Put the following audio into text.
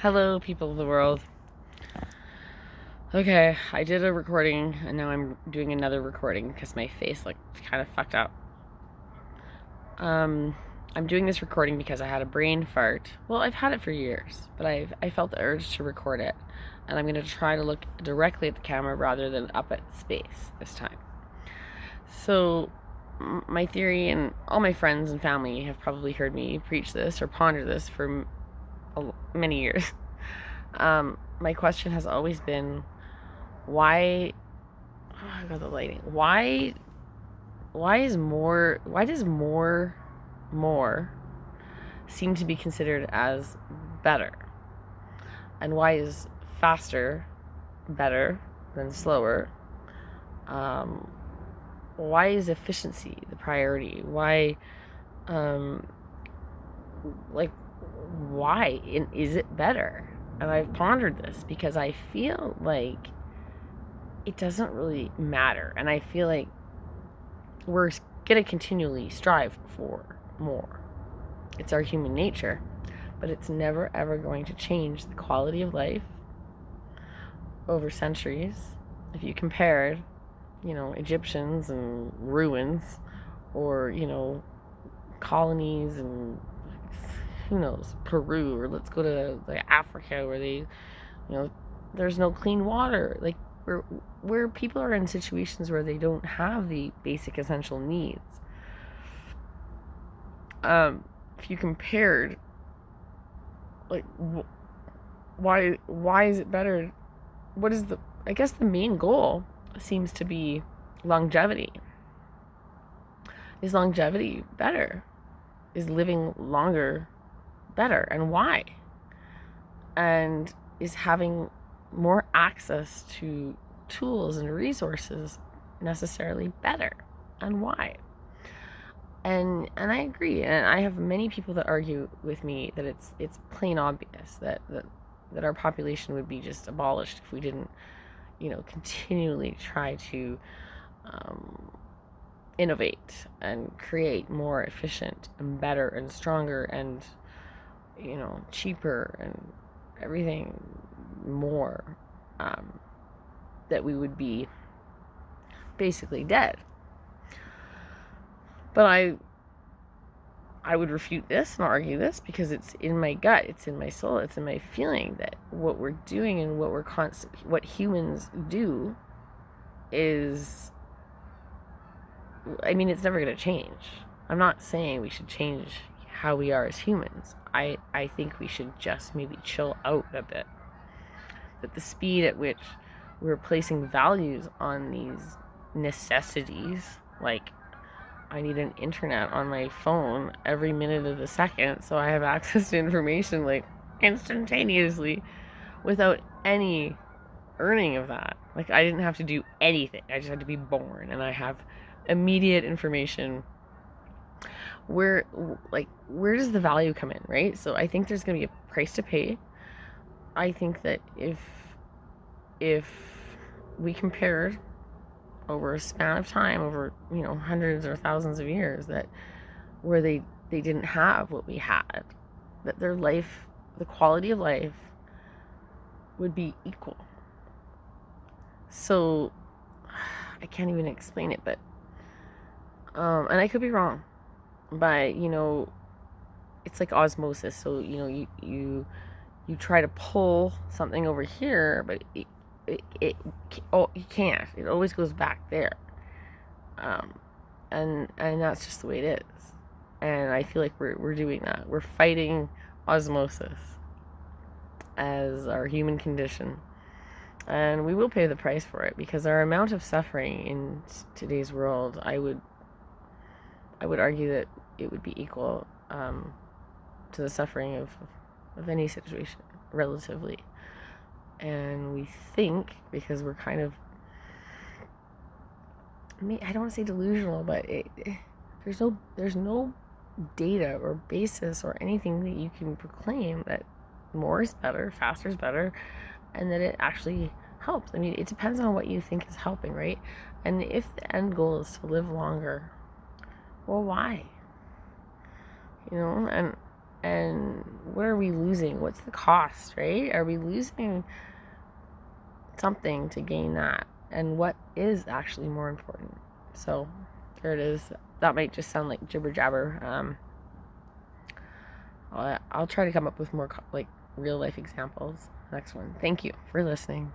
Hello, people of the world. Okay, I did a recording and now I'm doing another recording because my face looked kind of fucked up. I'm doing this recording because I had a brain fart. Well, I've had it for years, but I felt the urge to record it, and I'm going to try to look directly at the camera rather than up at space this time. So, my theory, and all my friends and family have probably heard me preach this or ponder this for many years. My question has always been, why I got the lighting. Why does more seem to be considered as better? And why is faster better than slower? Why is efficiency the priority? Why why is it better? And I've pondered this because I feel like it doesn't really matter. And I feel like we're going to continually strive for more. It's our human nature, but it's never ever going to change the quality of life over centuries. If you compared, Egyptians and ruins, or, colonies and who knows, Peru, or let's go to Africa where they, there's no clean water. Like, where people are in situations where they don't have the basic essential needs. If you compared, like, why is it better? What is I guess the main goal seems to be longevity. Is longevity better? Is living longer better? And why? And is having more access to tools and resources necessarily better? And why? And I agree, and I have many people that argue with me that it's plain obvious that our population would be just abolished if we didn't, continually try to innovate and create more efficient and better and stronger and, cheaper and everything more, that we would be basically dead. But I would refute this and argue this because it's in my gut, it's in my soul, it's in my feeling that what we're doing and what humans do is, it's never going to change. I'm not saying we should change how we are as humans. I think we should just maybe chill out a bit. That the speed at which we're placing values on these necessities, like, I need an internet on my phone every minute of the second so I have access to information like instantaneously without any earning of that. Like, I didn't have to do anything. I just had to be born and I have immediate information. Where does the value come in, right? So I think there's going to be a price to pay. I think that if we compared over a span of time, over, hundreds or thousands of years, that where they didn't have what we had, that their life, the quality of life would be equal. So I can't even explain it, but and I could be wrong, but it's like osmosis. So you try to pull something over here, but you can't. It always goes back there, and that's just the way it is. And I feel like we're doing that. We're fighting osmosis as our human condition, and we will pay the price for it because our amount of suffering in today's world, I would argue that it would be equal to the suffering of any situation, relatively. And we think, because we're kind of, I don't want to say delusional, but there's no data or basis or anything that you can proclaim that more is better, faster is better, and that it actually helps. It depends on what you think is helping, right? And if the end goal is to live longer, well, why? And And what are we losing? What's the cost, right? Are we losing something to gain that? And what is actually more important? So there it is. That might just sound like jibber jabber. I'll try to come up with more like real life examples next one. Thank you for listening.